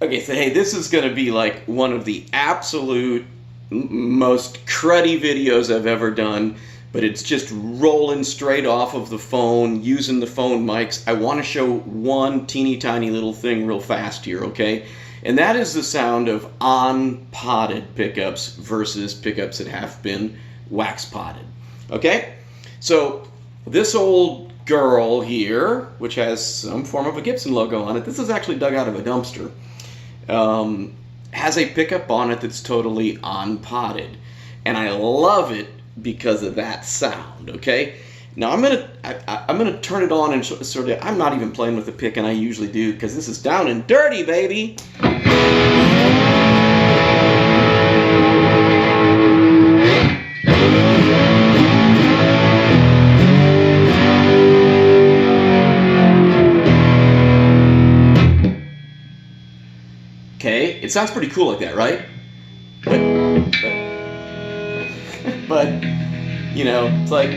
Okay, so hey, this is going to be like one of the absolute most cruddy videos I've ever done, but it's just rolling straight off of the phone, using the phone mics. I want to show one teeny tiny little thing real fast here, okay? And that is the sound of unpotted pickups versus pickups that have been wax potted, okay? So this old girl here, which has some form of a Gibson logo on it, this is actually dug out of a dumpster. Has a pickup on it that's totally unpotted, and I love it because of that sound. Okay, now I'm gonna turn it on and sort of. I'm not even playing with the pick, and I usually do because this is down and dirty, baby. Okay, it sounds pretty cool like that, right? But you know, it's like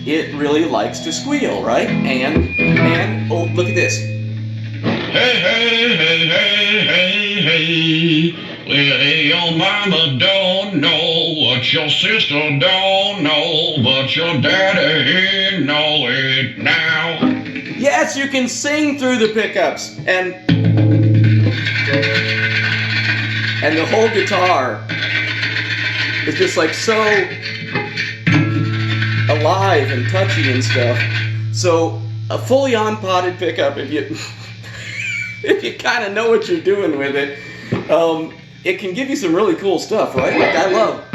it really likes to squeal, right? And oh, look at this. Hey, hey, hey, hey, hey, hey. Well, your mama don't know what your sister don't know, but your daddy, he know it now. Yes, you can sing through the pickups, and the whole guitar is just like so alive and touchy and stuff. So a fully unpotted pickup, if you if you kind of know what you're doing with it, it can give you some really cool stuff, right? Like I love.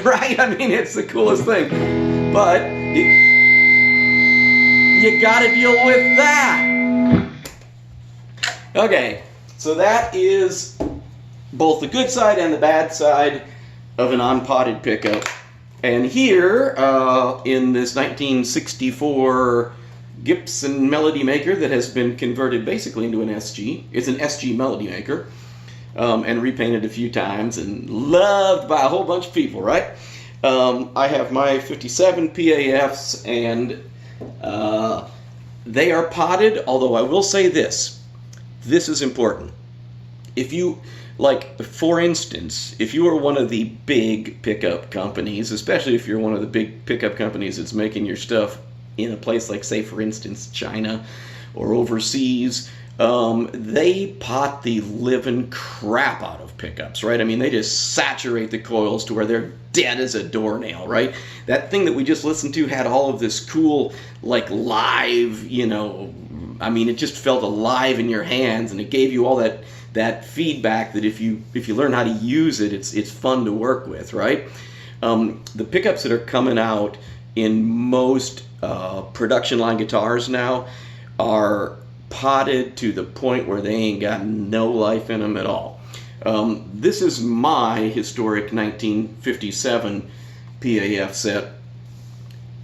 Right? I mean, it's the coolest thing. But you gotta deal with that. Okay, so that is both the good side and the bad side of an unpotted pickup. And here, in this 1964 Gibson Melody Maker that has been converted basically into an SG, it's an SG Melody Maker. And repainted a few times and loved by a whole bunch of people, right? I have my 57 PAFs, and they are potted, although I will say this is important. If you, like, for instance, if you are one of the big pickup companies, especially if you're one of the big pickup companies that's making your stuff in a place like, say, for instance, China or overseas, they pot the living crap out of pickups, right? I mean, they just saturate the coils to where they're dead as a doornail, right? That thing that we just listened to had all of this cool, like, live, you know, I mean, it just felt alive in your hands, and it gave you all that feedback that if you learn how to use it, it's fun to work with, right? The pickups that are coming out in most production line guitars now are potted to the point where they ain't got no life in them at all. This is my historic 1957 PAF set,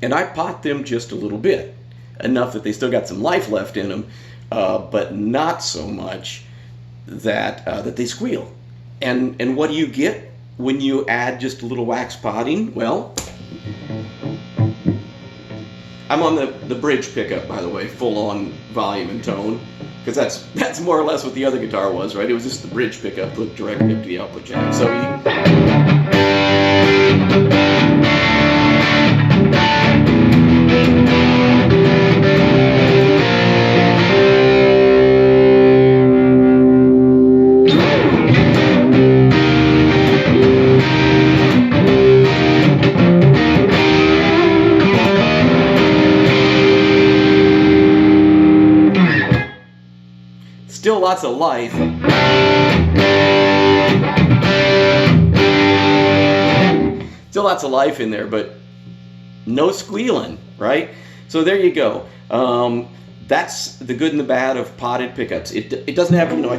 and I pot them just a little bit, enough that they still got some life left in them, but not so much that they squeal. And what do you get when you add just a little wax potting? Well, I'm on the bridge pickup, by the way, full on volume and tone, because that's more or less what the other guitar was, right? It was just the bridge pickup hooked directly up to the output jack. So still lots of life. Still lots of life in there, but no squealing, right? So there you go. That's the good and the bad of potted pickups. It doesn't have, you know,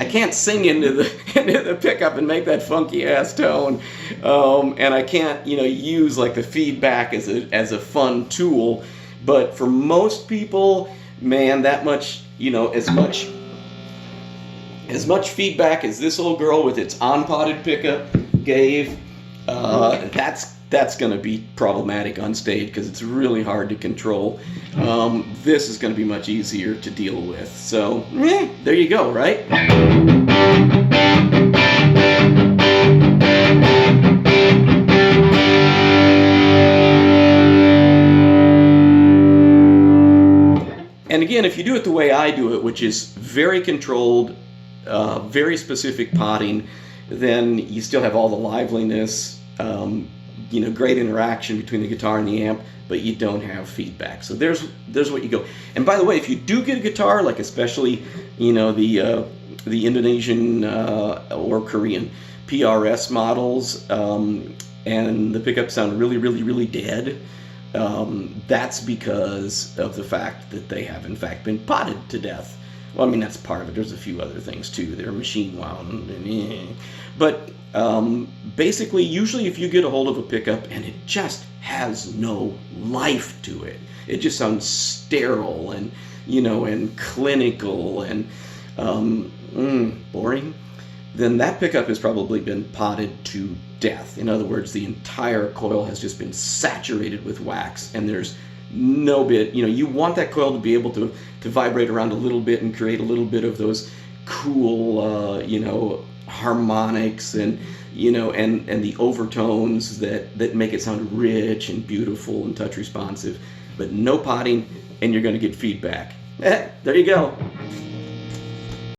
I can't sing into the pickup and make that funky ass tone, and I can't, you know, use like the feedback as a fun tool. But for most people, man, that much, as much feedback as this old girl with its unpotted pickup gave, that's going to be problematic unstayed because it's really hard to control. This is going to be much easier to deal with. So, there you go, right? And again, if you do it the way I do it, which is very controlled, very specific potting, then you still have all the liveliness, great interaction between the guitar and the amp, but you don't have feedback. So there's what you go. And by the way, if you do get a guitar, like especially the Indonesian or Korean PRS models, and the pickups sound really, really, really dead, that's because of the fact that they have in fact been potted to death. Well, I mean, that's part of it. There's a few other things too. They're machine wound, but basically, usually if you get a hold of a pickup and it just has no life to it, it just sounds sterile and and clinical and boring, then that pickup has probably been potted to death. In other words, the entire coil has just been saturated with wax, and there's no bit, you want that coil to be able to vibrate around a little bit and create a little bit of those cool, harmonics and, and the overtones that make it sound rich and beautiful and touch responsive, but no potting, and you're going to get feedback. There you go.